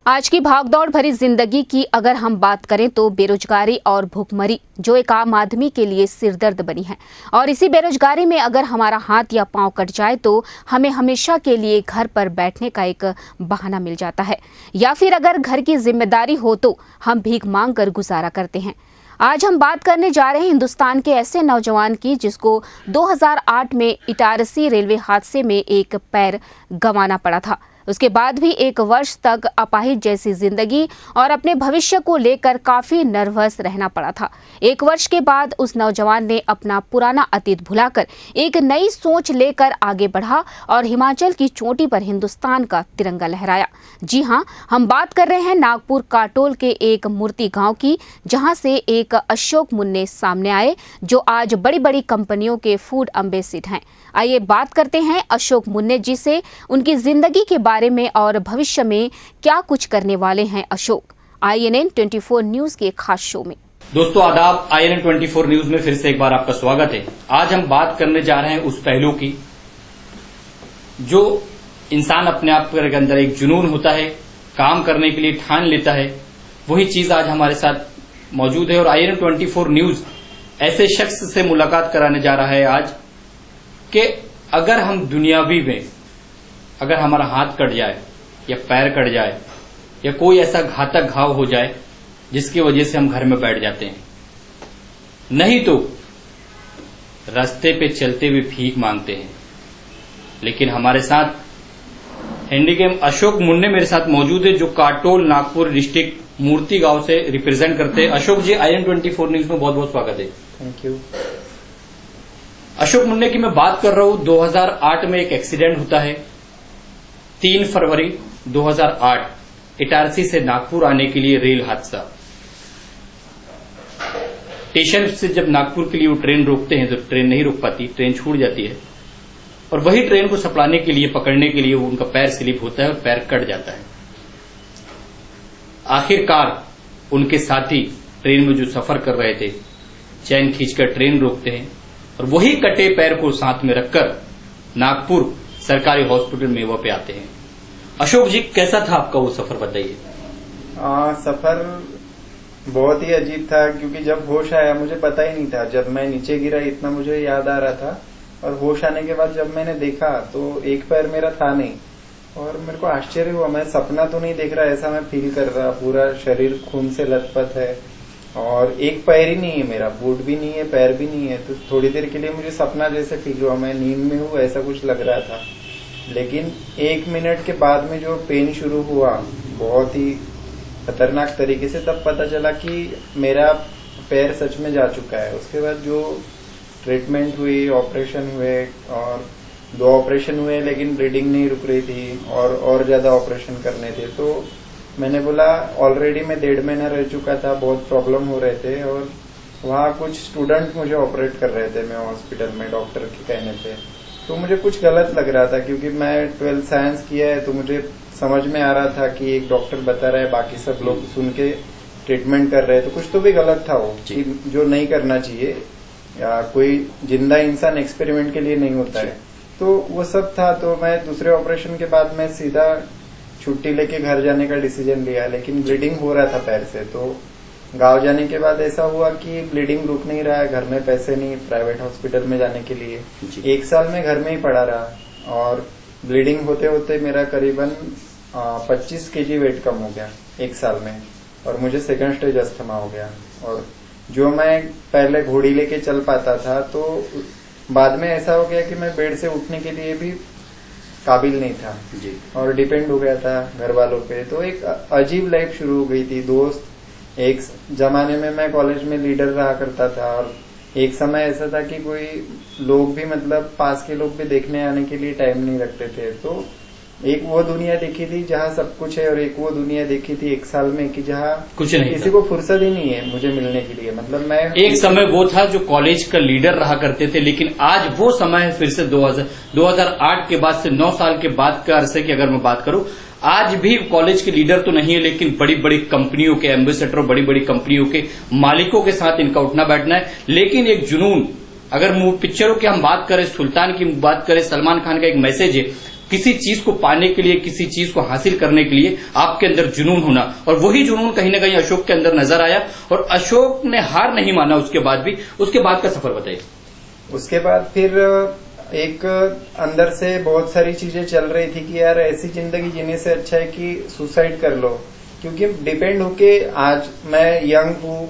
आज की भागदौड़ भरी जिंदगी की अगर हम बात करें तो बेरोजगारी और भूखमरी जो एक आम आदमी के लिए सिरदर्द बनी है। और इसी बेरोजगारी में अगर हमारा हाथ या पांव कट जाए तो हमें हमेशा के लिए घर पर बैठने का एक बहाना मिल जाता है, या फिर अगर घर की जिम्मेदारी हो तो हम भीख मांग कर गुजारा करते हैं। आज हम बात करने जा रहे हैं हिंदुस्तान के ऐसे नौजवान की जिसको 2008 में इटारसी रेलवे हादसे में एक पैर गंवाना पड़ा था। उसके बाद भी एक वर्ष तक अपाहिज जैसी जिंदगी और अपने भविष्य को लेकर काफी नर्वस रहना पड़ा था। एक वर्ष के बाद उस नौजवान ने अपना पुराना अतीत भुलाकर एक नई सोच लेकर आगे बढ़ा और हिमाचल की चोटी पर हिंदुस्तान का तिरंगा लहराया। जी हां, हम बात कर रहे हैं नागपुर काटोल के एक मूर्ति गांव की, जहां से एक अशोक मुन्ने सामने आए जो आज बड़ी बड़ी कंपनियों के फूड एम्बेसडर हैं। आइए बात करते हैं अशोक मुन्ने जी से, उनकी जिंदगी के बारे में और भविष्य में क्या कुछ करने वाले हैं अशोक। INN 24 न्यूज के खास शो में। दोस्तों आदाब, INN 24 न्यूज में फिर से एक बार आपका स्वागत है। आज हम बात करने जा रहे हैं उस पहलू की जो इंसान अपने आप के अंदर एक जुनून होता है, काम करने के लिए ठान लेता है। वही चीज आज हमारे साथ मौजूद है और INN 24 न्यूज ऐसे शख्स से मुलाकात कराने जा रहा है आज कि अगर हम दुनियावी में अगर हमारा हाथ कट जाए या पैर कट जाए या कोई ऐसा घातक घाव हो जाए जिसकी वजह से हम घर में बैठ जाते हैं, नहीं तो रास्ते पे चलते हुए भीख मांगते हैं। लेकिन हमारे साथ हैंडीकैम अशोक मुन्ने मेरे साथ मौजूद है जो काटोल नागपुर डिस्ट्रिक्ट मूर्ति गांव से रिप्रेजेंट करते हैं। अशोक जी, INN 24 न्यूज में बहुत बहुत स्वागत है। Thank you. अशोक मुन्ने की मैं बात कर रहा हूं। 2008 में एक एक्सीडेंट होता है। 3 फरवरी 2008 इटारसी से नागपुर आने के लिए रेल हादसा। स्टेशन से जब नागपुर के लिए वो ट्रेन रोकते हैं तो ट्रेन नहीं रोक पाती, ट्रेन छूट जाती है और वही ट्रेन को सपलाने के लिए, पकड़ने के लिए वो उनका पैर स्लिप होता है और पैर कट जाता है। आखिरकार उनके साथी ट्रेन में जो सफर कर रहे थे चैन खींचकर ट्रेन रोकते हैं और वही कटे पैर को साथ में रखकर नागपुर सरकारी हॉस्पिटल मेवा पे आते हैं। अशोक जी, कैसा था आपका वो सफर, बताइए। सफर बहुत ही अजीब था क्योंकि जब होश आया मुझे पता ही नहीं था। जब मैं नीचे गिरा इतना मुझे याद आ रहा था और होश आने के बाद जब मैंने देखा तो एक पैर मेरा था नहीं और मेरे को आश्चर्य हुआ। मैं सपना तो नहीं देख रहा, ऐसा मैं फील कर रहा। पूरा शरीर खून से लथपथ है और एक पैर ही नहीं है मेरा, बूट भी नहीं है, पैर भी नहीं है। तो थोड़ी देर के लिए मुझे सपना जैसे फील हुआ, मैं नींद में हूँ ऐसा कुछ लग रहा था। लेकिन 1 मिनट के बाद में जो पेन शुरू हुआ बहुत ही खतरनाक तरीके से, तब पता चला कि मेरा पैर सच में जा चुका है। उसके बाद जो ट्रीटमेंट हुई, ऑपरेशन हुए और 2 ऑपरेशन हुए लेकिन ब्लीडिंग नहीं रुक रही थी और ज्यादा ऑपरेशन करने थे। तो मैंने बोला ऑलरेडी मैं 1.5 महीना रह चुका था, बहुत प्रॉब्लम हो रहे थे और वहाँ कुछ स्टूडेंट मुझे ऑपरेट कर रहे थे मैं हॉस्पिटल में डॉक्टर के कहने पे। तो मुझे कुछ गलत लग रहा था क्योंकि मैं 12th साइंस किया है तो मुझे समझ में आ रहा था कि एक डॉक्टर बता रहा है, बाकी सब लोग सुन के ट्रीटमेंट कर रहे हैं, तो कुछ तो भी गलत था वो कि जो नहीं करना चाहिए। या कोई जिंदा इंसान एक्सपेरिमेंट के लिए नहीं होता है, तो वो सब था। तो मैं दूसरे ऑपरेशन के बाद मैं सीधा छुट्टी लेके घर जाने का डिसीजन लिया, लेकिन ब्लीडिंग हो रहा था पैर से। तो गांव जाने के बाद ऐसा हुआ कि ब्लीडिंग रुक नहीं रहा है, घर में पैसे नहीं प्राइवेट हॉस्पिटल में जाने के लिए। 1 साल में घर में ही पड़ा रहा और ब्लीडिंग होते होते मेरा करीबन 25 kg वेट कम हो गया 1 साल में और मुझे 2nd स्टेज अस्थमा हो गया। और जो मैं पहले घोड़ी लेके चल पाता था तो बाद में ऐसा हो गया कि मैं बेड से उठने के लिए भी काबिल नहीं था जी, और डिपेंड हो गया था घर वालों पे। तो एक अजीब लाइफ शुरू हो गई थी। दोस्त, एक जमाने में मैं कॉलेज में लीडर रहा करता था और एक समय ऐसा था कि कोई लोग भी मतलब पास के लोग भी देखने आने के लिए टाइम नहीं रखते थे। तो एक वो दुनिया देखी थी जहाँ सब कुछ है और एक वो दुनिया देखी थी 1 साल में कि जहाँ कुछ नहीं, किसी को फुर्सत ही नहीं है मुझे मिलने के लिए। मतलब मैं एक समय वो था जो कॉलेज का लीडर रहा करते थे, लेकिन आज वो समय है फिर से 2008 के बाद से 9 साल के बाद के अरसे की अगर मैं बात करूं, आज भी कॉलेज के लीडर तो नहीं है लेकिन बड़ी बड़ी कंपनियों के एम्बेसडर, बड़ी बड़ी कंपनियों के मालिकों के साथ इनका उठना बैठना है। लेकिन एक जुनून, अगर पिक्चरों की हम बात करें, सुल्तान की बात करें, सलमान खान का एक मैसेज है, किसी चीज को पाने के लिए, किसी चीज को हासिल करने के लिए आपके अंदर जुनून होना, और वही जुनून कहीं ना कहीं अशोक के अंदर नजर आया और अशोक ने हार नहीं माना उसके बाद भी। उसके बाद का सफर बताइए। उसके बाद फिर एक अंदर से बहुत सारी चीजें चल रही थी कि यार ऐसी जिंदगी जीने से अच्छा है कि सुसाइड कर लो, क्योंकि डिपेंड होके आज मैं यंग हूँ,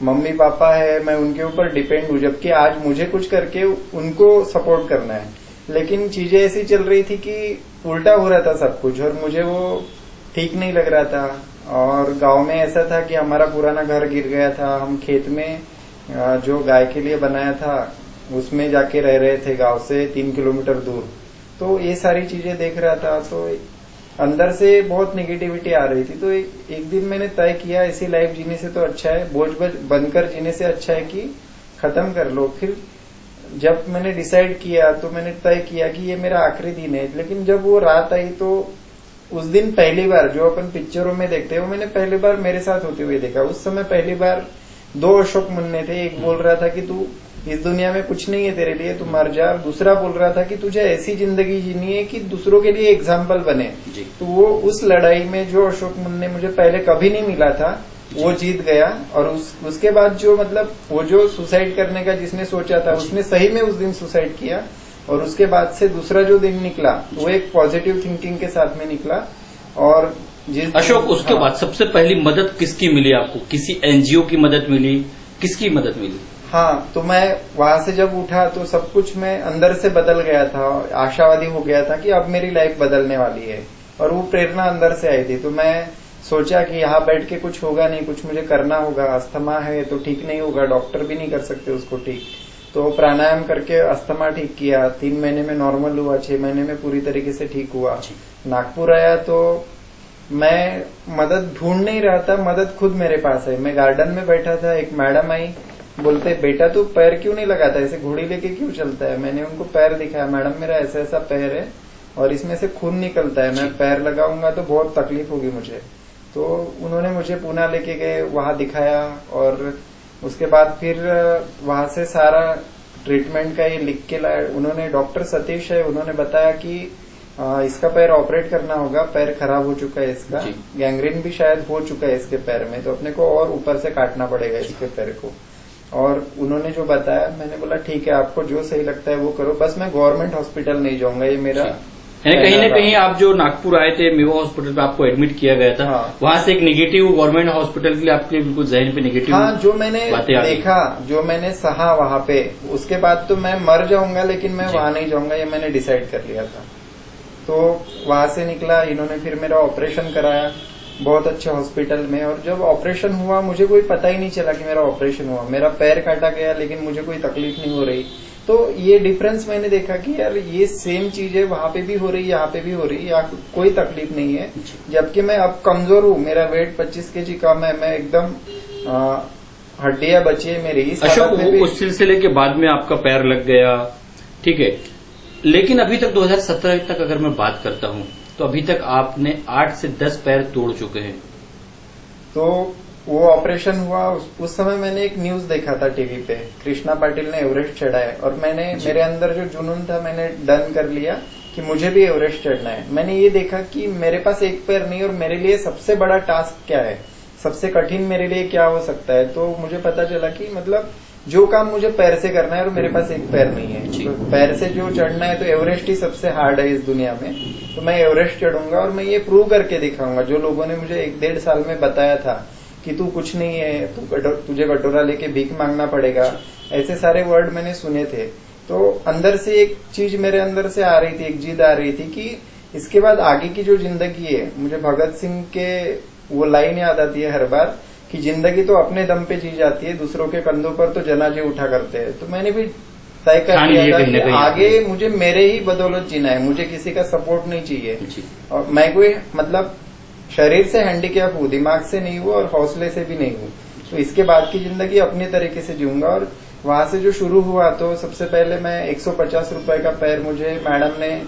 मम्मी पापा है, मैं उनके ऊपर डिपेंड हूँ, जबकि आज मुझे कुछ करके उनको सपोर्ट करना है। लेकिन चीजें ऐसी चल रही थी कि उल्टा हो रहा था सब कुछ और मुझे वो ठीक नहीं लग रहा था। और गांव में ऐसा था कि हमारा पुराना घर गिर गया था, हम खेत में जो गाय के लिए बनाया था उसमें जाके रह रहे थे, गांव से 3 किलोमीटर दूर। तो ये सारी चीजें देख रहा था तो अंदर से बहुत नेगेटिविटी आ रही थी। तो एक दिन मैंने तय किया ऐसी लाइफ जीने से तो अच्छा है, बोझ बनकर जीने से अच्छा है कि खत्म कर लो। फिर जब मैंने डिसाइड किया तो मैंने तय किया कि ये मेरा आखिरी दिन है। लेकिन जब वो रात आई तो उस दिन पहली बार, जो अपन पिक्चरों में देखते हैं, वो मैंने पहली बार मेरे साथ होते हुए देखा। उस समय पहली बार 2 अशोक मुन्ने थे। एक बोल रहा था कि तू इस दुनिया में कुछ नहीं है तेरे लिए, तू मर जा। दूसरा बोल रहा था कि तुझे ऐसी जिंदगी जीनी है कि दूसरों के लिए एग्जाम्पल बने। तो वो उस लड़ाई में जो अशोक मुन्ने मुझे पहले कभी नहीं मिला था वो जीत गया। और उसके बाद जो मतलब वो जो सुसाइड करने का जिसने सोचा था उसने सही में उस दिन सुसाइड किया। और उसके बाद से दूसरा जो दिन निकला वो एक पॉजिटिव थिंकिंग के साथ में निकला। और अशोक, उसके बाद सबसे पहली मदद किसकी मिली आपको? किसी एनजीओ की मदद मिली? किसकी मदद मिली? हाँ, तो मैं वहां से जब उठा तो सब कुछ मैं अंदर से बदल गया था, आशावादी हो गया था कि अब मेरी लाइफ बदलने वाली है। और वो प्रेरणा अंदर से आई थी। तो मैं सोचा कि यहाँ बैठ के कुछ होगा नहीं, कुछ मुझे करना होगा। अस्थमा है तो ठीक नहीं होगा, डॉक्टर भी नहीं कर सकते उसको ठीक। तो प्राणायाम करके अस्थमा ठीक किया, 3 महीने में नॉर्मल हुआ, 6 महीने में पूरी तरीके से ठीक हुआ। नागपुर आया तो मैं मदद ढूंढ नहीं रहा था, मदद खुद मेरे पास है। मैं गार्डन में बैठा था, एक मैडम आई, बोलते बेटा तू पैर क्यों नहीं लगाता, ऐसे घोड़ी लेके क्यों चलता है। मैंने उनको पैर दिखाया, मैडम मेरा ऐसा ऐसा पैर है और इसमें से खून निकलता है, मैं पैर लगाऊंगा तो बहुत तकलीफ होगी मुझे। तो उन्होंने मुझे पुणे लेके गए, वहां दिखाया। और उसके बाद फिर वहां से सारा ट्रीटमेंट का ये लिख के लाया उन्होंने। डॉक्टर सतीश है, उन्होंने बताया कि इसका पैर ऑपरेट करना होगा, पैर खराब हो चुका है इसका, गैंग्रीन भी शायद हो चुका है इसके पैर में, तो अपने को और ऊपर से काटना पड़ेगा इसके पैर को। और उन्होंने जो बताया, मैंने बोला ठीक है, आपको जो सही लगता है वो करो, बस मैं गवर्नमेंट हॉस्पिटल नहीं जाऊंगा, ये मेरा कहीं ना कहीं आप जो नागपुर आए थे, मेवा हॉस्पिटल पे आपको एडमिट किया गया था। हाँ। वहां से एक नेगेटिव गवर्नमेंट हॉस्पिटल के लिए आपके बिल्कुल जहन पे नेगेटिव जो मैंने देखा, जो मैंने सहा वहां पे, उसके बाद तो मैं मर जाऊंगा लेकिन मैं वहां नहीं जाऊंगा, ये मैंने डिसाइड कर लिया था। तो वहां से निकला, इन्होंने फिर मेरा ऑपरेशन कराया बहुत अच्छे हॉस्पिटल में। और जब ऑपरेशन हुआ मुझे कोई पता ही नहीं चला कि मेरा ऑपरेशन हुआ। मेरा पैर काटा गया लेकिन मुझे कोई तकलीफ नहीं हो रही। तो ये डिफरेंस मैंने देखा कि यार ये सेम चीज है, वहां पे भी हो रही, यहाँ पे भी हो रही, या कोई तकलीफ नहीं है। जबकि मैं अब कमजोर हूँ, मेरा वेट 25 kg कम है, मैं एकदम हड्डियां बची है मेरी। अशोक, उस सिलसिले के बाद में आपका पैर लग गया, ठीक है, लेकिन अभी तक 2017 तक अगर मैं बात करता हूँ तो अभी तक आपने 8 से 10 पैर तोड़ चुके हैं। तो वो ऑपरेशन हुआ, उस समय मैंने एक न्यूज देखा था टीवी पे, कृष्णा पाटिल ने एवरेस्ट चढ़ा है। और मैंने, मेरे अंदर जो जुनून था, मैंने डन कर लिया कि मुझे भी एवरेस्ट चढ़ना है। मैंने ये देखा कि मेरे पास एक पैर नहीं, और मेरे लिए सबसे बड़ा टास्क क्या है, सबसे कठिन मेरे लिए क्या हो सकता है। तो मुझे पता चला कि मतलब जो काम मुझे पैर से करना है और मेरे पास एक पैर नहीं है, तो पैर से जो चढ़ना है तो एवरेस्ट ही सबसे हार्ड है इस दुनिया में। तो मैं एवरेस्ट चढ़ूंगा और मैं ये प्रूव करके दिखाऊंगा। जो लोगों ने मुझे 1-1.5 साल में बताया था कि तू कुछ नहीं है, तुझे कटोरा लेके भीख मांगना पड़ेगा, ऐसे सारे वर्ड मैंने सुने थे। तो अंदर से एक चीज मेरे अंदर से आ रही थी, एक जिद आ रही थी कि इसके बाद आगे की जो जिंदगी है, मुझे भगत सिंह के वो लाइन याद आती है हर बार कि जिंदगी तो अपने दम पे जी जाती है, दूसरों के कंधों पर तो जनाजे उठा करते हैं। तो मैंने भी तय कर लिया था कि आगे मुझे मेरे ही बदौलत जीना है, मुझे किसी का सपोर्ट नहीं चाहिए। और मैं कोई मतलब शरीर से हैंडीकैप हूँ, दिमाग से नहीं हूँ और हौसले से भी नहीं हूँ। तो इसके बाद की जिंदगी अपने तरीके से जीऊंगा। और वहां से जो शुरू हुआ, तो सबसे पहले मैं 150 रुपए का पैर मुझे मैडम ने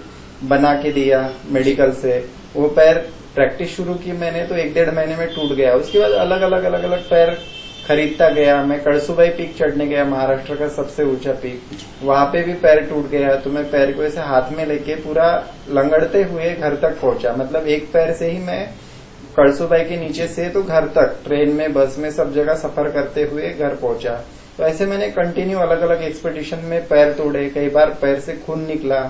बना के दिया मेडिकल से। वो पैर प्रैक्टिस शुरू की मैंने तो 1-1.5 महीने में टूट गया। उसके बाद अलग अलग पैर खरीदता गया। मैं कड़सूबाई पीक चढ़ने गया, महाराष्ट्र का सबसे ऊंचा पीक। वहां पे भी पैर टूट गया, तो मैं पैर को ऐसे हाथ में लेके पूरा लंगड़ते हुए घर तक पहुंचा। मतलब एक पैर से ही मैं कड़सूबाई के नीचे से तो घर तक, ट्रेन में, बस में, सब जगह सफर करते हुए घर पहुंचा। तो ऐसे मैंने कंटिन्यू अलग अलग एक्सपेडिशन में पैर तोड़े, कई बार पैर से खून निकला।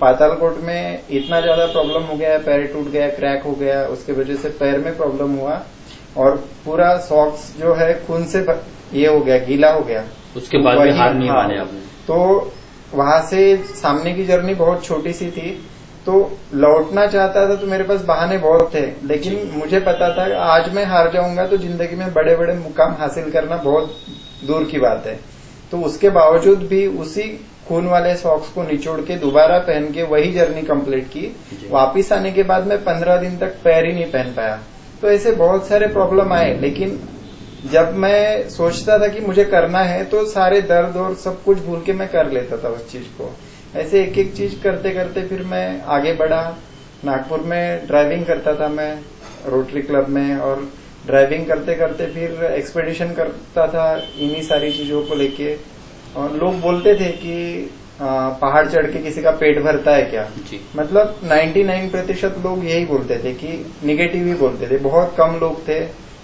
पातालकोट में इतना ज्यादा प्रॉब्लम हो गया, पैर टूट गया, क्रैक हो गया, उसके वजह से पैर में प्रॉब्लम हुआ और पूरा सॉक्स जो है खून से ये हो गया, गीला हो गया। उसके बाद भी हार नहीं माने आपने? तो वहां से सामने की जर्नी बहुत छोटी सी थी, तो लौटना चाहता था तो मेरे पास बहाने बहुत थे, लेकिन मुझे पता था आज मैं हार जाऊंगा तो जिंदगी में बड़े बड़े मुकाम हासिल करना बहुत दूर की बात है। तो उसके बावजूद भी उसी खून वाले सॉक्स को निचोड़ के दोबारा पहन के वही जर्नी कंप्लीट की। वापिस आने के बाद मैं 15 दिन तक पैर ही नहीं पहन पाया। तो ऐसे बहुत सारे प्रॉब्लम आए, लेकिन जब मैं सोचता था कि मुझे करना है तो सारे दर्द और सब कुछ भूल के मैं कर लेता था उस चीज को। ऐसे एक एक चीज करते करते फिर मैं आगे बढ़ा। नागपुर में ड्राइविंग करता था मैं रोटरी क्लब में, और ड्राइविंग करते करते फिर एक्सपेडिशन करता था इन्हीं सारी चीजों को लेके। और लोग बोलते थे कि पहाड़ चढ़ के किसी का पेट भरता है क्या? मतलब 99% लोग यही बोलते थे कि निगेटिव ही बोलते थे। बहुत कम लोग थे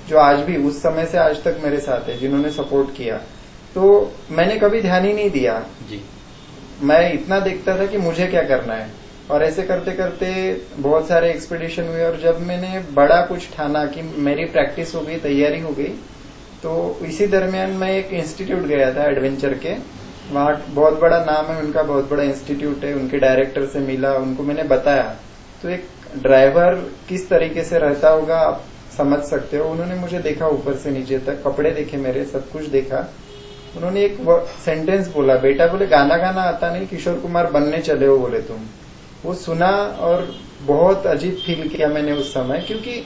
जो आज भी उस समय से आज तक मेरे साथ है, जिन्होंने सपोर्ट किया। तो मैंने कभी ध्यान ही नहीं दिया जी। मैं इतना देखता था कि मुझे क्या करना है, और ऐसे करते करते बहुत सारे एक्सपेडिशन हुए। और जब मैंने बड़ा कुछ ठाना कि मेरी प्रैक्टिस हो गई, तैयारी हो गई, तो इसी दरमियान मैं एक इंस्टीट्यूट गया था एडवेंचर के। वहाँ बहुत बड़ा नाम है उनका, बहुत बड़ा इंस्टीट्यूट है। उनके डायरेक्टर से मिला, उनको मैंने बताया। तो एक ड्राइवर किस तरीके से रहता होगा आप समझ सकते हो। उन्होंने मुझे देखा ऊपर से नीचे तक, कपड़े देखे मेरे, सब कुछ देखा। उन्होंने एक सेंटेंस बोला, बेटा बोले गाना गाना आता नहीं, किशोर कुमार बनने चले हो बोले तुम। वो सुना और बहुत अजीब फील किया मैंने उस समय, क्योंकि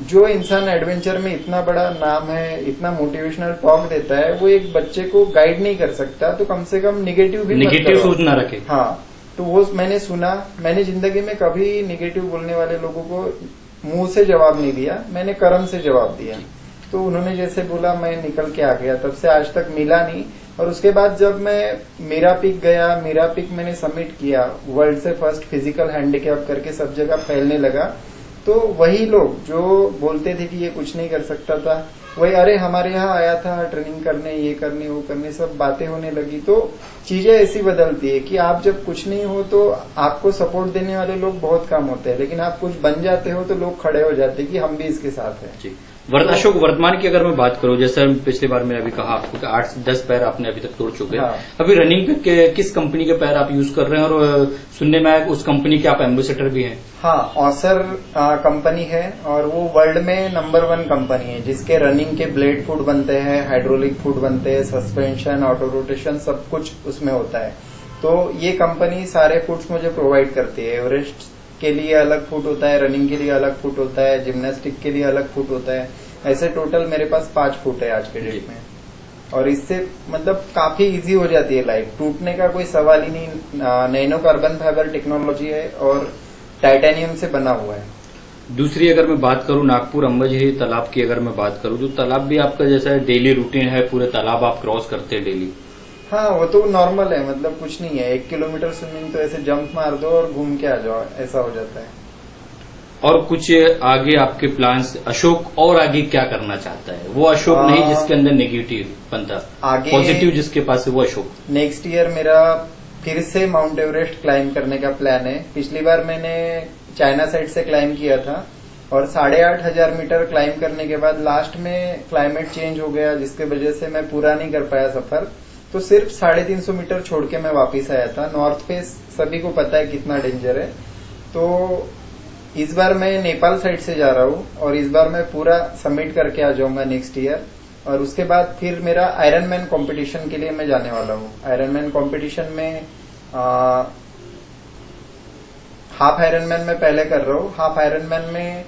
जो इंसान एडवेंचर में इतना बड़ा नाम है, इतना मोटिवेशनल टॉक देता है, वो एक बच्चे को गाइड नहीं कर सकता, तो कम से कम निगेटिव भी निगेटिव सोच ना रखे। हाँ, तो वो मैंने सुना। मैंने जिंदगी में कभी निगेटिव बोलने वाले लोगों को मुंह से जवाब नहीं दिया, मैंने कर्म से जवाब दिया। तो उन्होंने जैसे बोला मैं निकल के आ गया, तब से आज तक मिला नहीं। और उसके बाद जब मैं मीरा पीक गया, मीरा पीक मैंने सबमिट किया, वर्ल्ड से फर्स्ट फिजिकल हैंडीकैप करके सब जगह फैलने लगा। तो वही लोग जो बोलते थे कि ये कुछ नहीं कर सकता था, वही अरे हमारे यहाँ आया था ट्रेनिंग करने, ये करने, वो करने, सब बातें होने लगी। तो चीजें ऐसी बदलती है कि आप जब कुछ नहीं हो तो आपको सपोर्ट देने वाले लोग बहुत कम होते हैं, लेकिन आप कुछ बन जाते हो तो लोग खड़े हो जाते हैं कि हम भी इसके साथ हैं। अशोक, वर्तमान की अगर मैं बात करूं, जैसे पिछली बार मैंने अभी कहा आपको कि 8 से 10 पैर आपने अभी तक तोड़ चुके हैं। हाँ। अभी रनिंग के किस कंपनी के पैर आप यूज कर रहे हैं, और सुनने में आया उस कंपनी के आप एम्बेसडर भी हैं? हाँ, ऑसर कंपनी है, और वो वर्ल्ड में नंबर 1 कंपनी है, जिसके रनिंग के ब्लेड फुट बनते हैं, हाइड्रोलिक फुट बनते हैं, सस्पेंशन, ऑटो रोटेशन, सब कुछ उसमें होता है। तो ये कंपनी सारे फुट्स मुझे प्रोवाइड करती है। एवरेस्ट के लिए अलग फुट होता है, रनिंग के लिए अलग फुट होता है, जिम्नास्टिक के लिए अलग फुट होता है। ऐसे टोटल मेरे पास 5 फुट है आज के डेट में, और इससे मतलब काफी इजी हो जाती है लाइफ, टूटने का कोई सवाल ही नहीं। नैनो कार्बन फाइबर टेक्नोलॉजी है और टाइटेनियम से बना हुआ है। दूसरी अगर मैं बात करूं नागपुर अंबाझरी तालाब की, अगर मैं बात करूं तो तालाब भी आपका जैसा डेली रूटीन है, पूरे तालाब आप क्रॉस करते हैं डेली? हाँ, वो तो नॉर्मल है, मतलब कुछ नहीं है। 1 किलोमीटर स्विमिंग तो ऐसे जंप मार दो और घूम के आ जाओ, ऐसा हो जाता है। और कुछ आगे आपके प्लान्स? अशोक और आगे क्या करना चाहता है? वो अशोक नहीं जिसके अंदर नेगेटिव बनता, आगे पॉजिटिव जिसके पास है वो अशोक। नेक्स्ट ईयर मेरा फिर से माउंट एवरेस्ट क्लाइम करने का प्लान है। पिछली बार मैंने चाइना साइड से क्लाइम किया था, और 8,500 मीटर क्लाइम करने के बाद लास्ट में क्लाइमेट चेंज हो गया, जिसके वजह से मैं पूरा नहीं कर पाया सफर। तो सिर्फ 350 मीटर छोड़ के मैं वापिस आया था। नॉर्थ फेस सभी को पता है कितना डेंजर है। तो इस बार मैं नेपाल साइड से जा रहा हूँ, और इस बार मैं पूरा सबमिट करके आ जाऊंगा नेक्स्ट ईयर। और उसके बाद फिर मेरा आयरन मैन कॉम्पिटिशन के लिए मैं जाने वाला हूँ। आयरन मैन कॉम्पिटिशन में हाफ आयरन मैन मैं पहले कर रहा हूँ। हाफ आयरन मैन में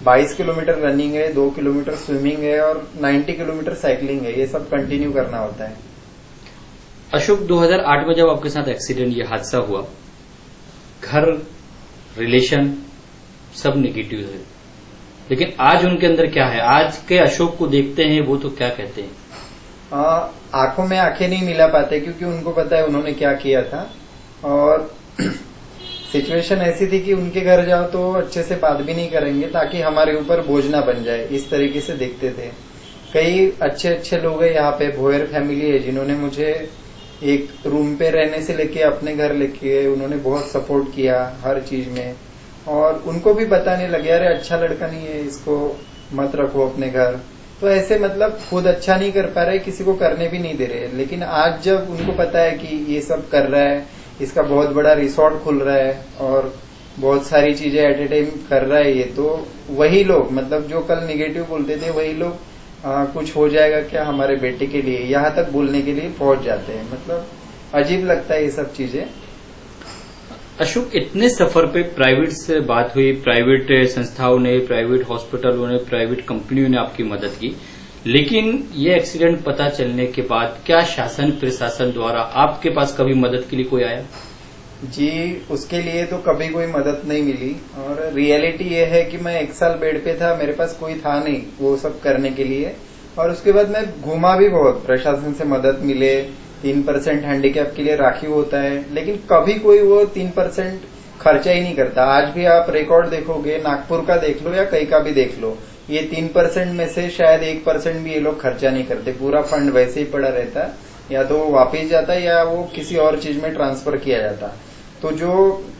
22 किलोमीटर रनिंग है, 2 किलोमीटर स्विमिंग है, और 90 किलोमीटर साइकिलिंग है। ये सब कंटिन्यू करना होता है। अशोक, 2008 में जब आपके साथ एक्सीडेंट, ये हादसा हुआ, घर, रिलेशन सब नेगेटिव है, लेकिन आज उनके अंदर क्या है? आज के अशोक को देखते हैं वो तो क्या कहते हैं? आंखों में आंखें नहीं मिला पाते क्योंकि उनको पता है उन्होंने क्या किया था। और सिचुएशन ऐसी थी कि उनके घर जाओ तो अच्छे से बात भी नहीं करेंगे ताकि हमारे ऊपर बोझ ना बन जाए, इस तरीके से देखते थे। कई अच्छे अच्छे लोग हैं यहाँ पे, भोयर फैमिली है जिन्होंने मुझे एक रूम पे रहने से लेके अपने घर लेके उन्होंने बहुत सपोर्ट किया हर चीज में। और उनको भी बताने लगे अरे अच्छा लड़का नहीं है, इसको मत रखो अपने घर। तो ऐसे मतलब खुद अच्छा नहीं कर पा रहे, किसी को करने भी नहीं दे रहे। लेकिन आज जब उनको पता है कि ये सब कर रहा है, इसका बहुत बड़ा रिसोर्ट खुल रहा है और बहुत सारी चीजें एट ए टाइम कर रहा है ये, तो वही लोग मतलब जो कल निगेटिव बोलते थे वही लोग कुछ हो जाएगा क्या हमारे बेटे के लिए, यहाँ तक बोलने के लिए पहुंच जाते हैं। मतलब अजीब लगता है ये सब चीजें। अशोक, इतने सफर पे प्राइवेट से बात हुई, प्राइवेट संस्थाओं ने, प्राइवेट हॉस्पिटलों ने, प्राइवेट कंपनियों ने आपकी मदद की, लेकिन ये एक्सीडेंट पता चलने के बाद क्या शासन प्रशासन द्वारा आपके पास कभी मदद के लिए कोई आया? जी, उसके लिए तो कभी कोई मदद नहीं मिली। और रियलिटी ये है कि मैं 1 साल बेड पे था, मेरे पास कोई था नहीं वो सब करने के लिए। और उसके बाद मैं घूमा भी बहुत, प्रशासन से मदद मिले, 3% हैंडीकैप के लिए राखी होता है, लेकिन कभी कोई वो 3% खर्चा ही नहीं करता। आज भी आप रिकॉर्ड देखोगे, नागपुर का देख लो या कहीं का भी देख लो, ये 3% में से शायद 1% भी ये लोग खर्चा नहीं करते। पूरा फंड वैसे ही पड़ा रहता, या तो वो वापिस जाता या वो किसी और चीज में ट्रांसफर किया जाता। तो जो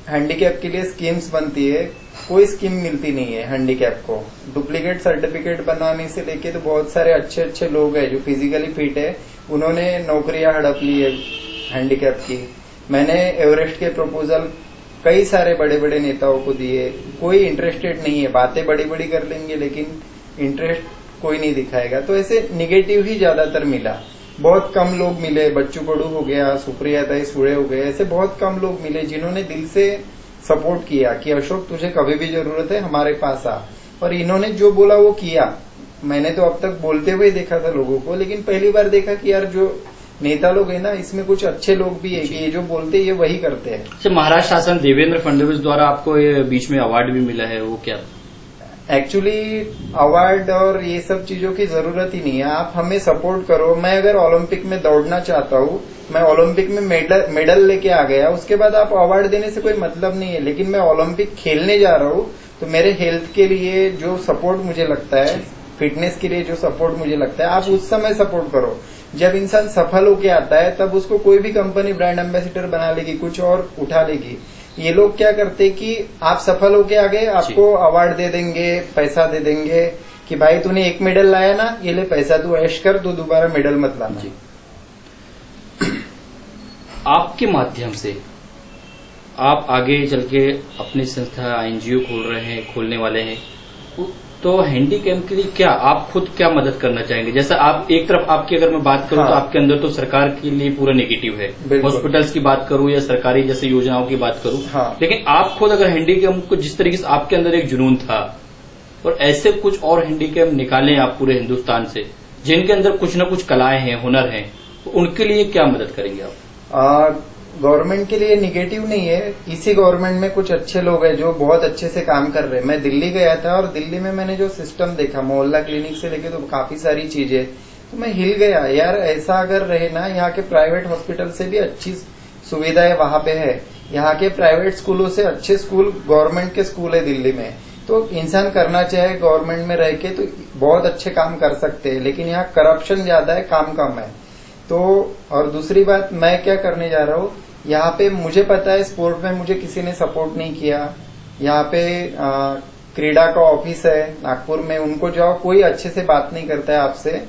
हैंडीकैप के लिए स्कीम्स बनती है, कोई स्कीम मिलती नहीं है हैंडीकैप को। डुप्लीकेट सर्टिफिकेट बनाने से लेके तो बहुत सारे अच्छे अच्छे लोग हैं जो फिजिकली फिट है, उन्होंने नौकरियां हड़प ली है हैंडीकैप की। मैंने एवरेस्ट के प्रपोजल कई सारे बड़े बड़े नेताओं को दिए, कोई इंटरेस्टेड नहीं है। बातें बड़ी बड़ी कर लेंगे लेकिन इंटरेस्ट कोई नहीं दिखाएगा। तो ऐसे निगेटिव ही ज्यादातर मिला। बहुत कम लोग मिले, बच्चू कडू हो गया, सुप्रिया ताई सुड़े हो गए, ऐसे बहुत कम लोग मिले जिन्होंने दिल से सपोर्ट किया कि अशोक तुझे कभी भी जरूरत है हमारे पास आ। और इन्होंने जो बोला वो किया। मैंने तो अब तक बोलते हुए देखा था लोगों को, लेकिन पहली बार देखा कि यार जो नेता लोग है ना, इसमें कुछ अच्छे लोग भी है कि ये जो बोलते ये वही करते हैं। अच्छा, महाराष्ट्र शासन देवेंद्र फडणवीस द्वारा आपको ये बीच में अवार्ड भी मिला है, वो क्या? एक्चुअली अवार्ड और ये सब चीजों की जरूरत ही नहीं है। आप हमें सपोर्ट करो। मैं अगर ओलंपिक में दौड़ना चाहता हूँ, मैं ओलंपिक में मेडल लेके आ गया, उसके बाद आप अवार्ड देने से कोई मतलब नहीं है। लेकिन मैं ओलंपिक खेलने जा रहा हूँ तो मेरे हेल्थ के लिए जो सपोर्ट मुझे लगता है, फिटनेस के लिए जो सपोर्ट मुझे लगता है, आप उस समय सपोर्ट करो। जब इंसान सफल होके आता है तब उसको कोई भी कंपनी ब्रांड एम्बेसडर बना लेगी, कुछ और उठा लेगी। ये लोग क्या करते कि आप सफल होके आ गए, आपको अवार्ड दे देंगे, पैसा दे देंगे कि भाई तूने 1 मेडल लाया ना, ये ले पैसा, तू ऐश कर, तू दोबारा मेडल मत लाना। आपके माध्यम से आप आगे चल के अपनी संस्था एनजीओ खोल रहे हैं, खोलने वाले हैं, तो हैंडीकैप के लिए क्या आप खुद क्या मदद करना चाहेंगे? जैसा आप एक तरफ आपकी अगर मैं बात करूं तो आपके अंदर तो सरकार के लिए पूरा नेगेटिव है, हॉस्पिटल्स की बात करूं या सरकारी जैसे योजनाओं की बात करूं, लेकिन आप खुद अगर हैंडीकैप को जिस तरीके से आपके अंदर एक जुनून था, और ऐसे कुछ और हैंडीकैप निकालें आप पूरे हिंदुस्तान से जिनके अंदर कुछ न कुछ कलाएं हैं, हुनर हैं, तो उनके लिए क्या मदद करेंगे आप? गवर्नमेंट के लिए निगेटिव नहीं है। इसी गवर्नमेंट में कुछ अच्छे लोग हैं जो बहुत अच्छे से काम कर रहे हैं। मैं दिल्ली गया था और दिल्ली में मैंने जो सिस्टम देखा, मोहल्ला क्लिनिक से लेके तो काफी सारी चीजें, तो मैं हिल गया यार। ऐसा अगर रहे ना, यहाँ के प्राइवेट हॉस्पिटल से भी अच्छी सुविधाएं वहां पे है। यहाँ के प्राइवेट स्कूलों से अच्छे स्कूल गवर्नमेंट के स्कूल है दिल्ली में। तो इंसान करना चाहे गवर्नमेंट में रह के तो बहुत अच्छे काम कर सकते हैं, लेकिन यहाँ करप्शन ज्यादा है, काम कम है। तो और दूसरी बात, मैं क्या करने जा रहा हूँ, यहाँ पे मुझे पता है स्पोर्ट में मुझे किसी ने सपोर्ट नहीं किया। यहाँ पे क्रीडा का ऑफिस है नागपुर में, उनको जाओ, कोई अच्छे से बात नहीं करता है आपसे।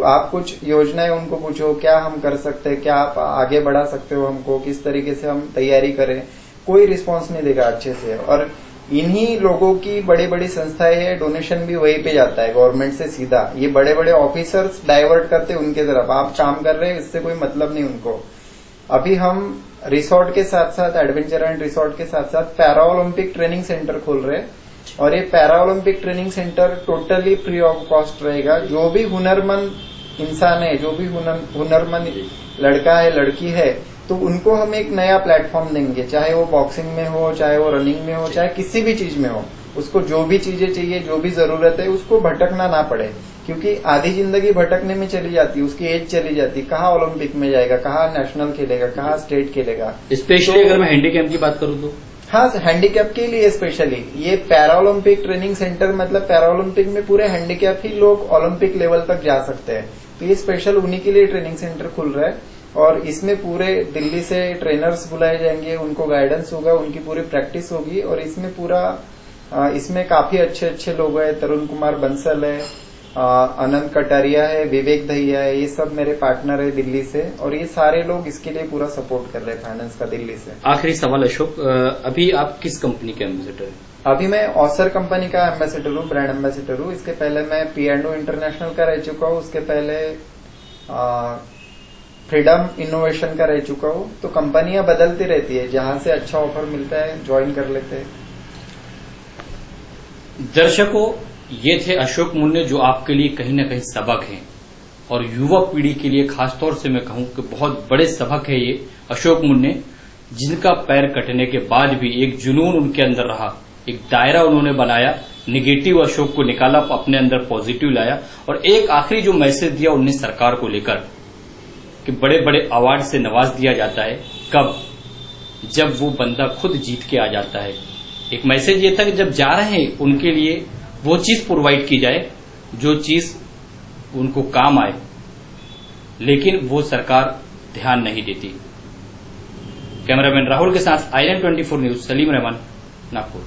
आप कुछ योजनाएं उनको पूछो, क्या हम कर सकते हैं, क्या आप आगे बढ़ा सकते हो हमको, किस तरीके से हम तैयारी करें, कोई रिस्पांस नहीं देगा अच्छे से। और इन्हीं लोगों की बड़ी बड़ी संस्थाएं है, डोनेशन भी वहीं पे जाता है गवर्नमेंट से सीधा। ये बड़े बड़े ऑफिसर्स डाइवर्ट करते उनके तरफ, आप काम कर रहे हैं इससे कोई मतलब नहीं उनको। अभी हम रिसोर्ट के साथ साथ, एडवेंचर एंड रिसोर्ट के साथ साथ पैरा ओलंपिक ट्रेनिंग सेंटर खोल रहे हैं, और ये para Olympic training centre totally free of cost रहेगा। जो भी हुनरमंद इंसान है, जो भी हुनरमंद लड़का है, लड़की है, तो उनको हम एक नया प्लेटफॉर्म देंगे, चाहे वो बॉक्सिंग में हो, चाहे वो रनिंग में हो, चाहे किसी भी चीज में हो। उसको जो भी चीजें चाहिए, जो भी जरूरत है, उसको भटकना ना पड़े, क्योंकि आधी जिंदगी भटकने में चली जाती है, उसकी एज चली जाती है, कहाँ ओलंपिक में जाएगा, कहाँ नेशनल खेलेगा, कहाँ स्टेट खेलेगा। स्पेशली अगर मैं हैंडीकैप की बात करूं तो हाँ, हैंडीकैप के लिए स्पेशली ये पैरा ओलंपिक ट्रेनिंग सेंटर, मतलब पैरा ओलंपिक में पूरे हैंडीकैप ही लोग ओलंपिक लेवल तक जा सकते हैं, तो ये स्पेशल उन्हीं के लिए ट्रेनिंग सेंटर खुल रहा है। और इसमें पूरे दिल्ली से ट्रेनर्स बुलाए जाएंगे, उनको गाइडेंस होगा, उनकी पूरी प्रैक्टिस होगी। और इसमें काफी अच्छे अच्छे लोग हैं, तरुण कुमार बंसल है, अनंत कटारिया है, विवेक दहिया है, ये सब मेरे पार्टनर है दिल्ली से, और ये सारे लोग इसके लिए पूरा सपोर्ट कर रहे हैं फाइनेंस का दिल्ली से। आखिरी सवाल अशोक, अभी आप किस कंपनी के एम्बेसडर हैं? अभी मैं ऑसर कंपनी का एम्बेसडर हूँ, ब्रांड एम्बेसडर हूँ। इसके पहले मैं P&O इंटरनेशनल का रह चुका हूँ, उसके पहले फ्रीडम इनोवेशन का रह चुका हूँ। तो कंपनियां बदलती रहती है, जहां से अच्छा ऑफर मिलता है ज्वाइन कर लेते हैं। दर्शकों, ये थे अशोक मुन्ने, जो आपके लिए कहीं ना कहीं सबक हैं, और युवा पीढ़ी के लिए खासतौर से मैं कहूं कि बहुत बड़े सबक है ये अशोक मुन्ने, जिनका पैर कटने के बाद भी एक जुनून उनके अंदर रहा, एक दायरा उन्होंने बनाया, निगेटिव अशोक को निकाला, अपने अंदर पॉजिटिव लाया, और एक आखिरी जो मैसेज दिया उन्हें सरकार को लेकर कि बड़े बड़े अवार्ड से नवाज दिया जाता है, कब? जब वो बंदा खुद जीत के आ जाता है। एक मैसेज ये था कि जब जा रहे हैं उनके लिए वो चीज प्रोवाइड की जाए जो चीज उनको काम आए, लेकिन वो सरकार ध्यान नहीं देती। कैमरामैन राहुल के साथ आईएनएन 24 न्यूज, सलीम रहमान, नागपुर।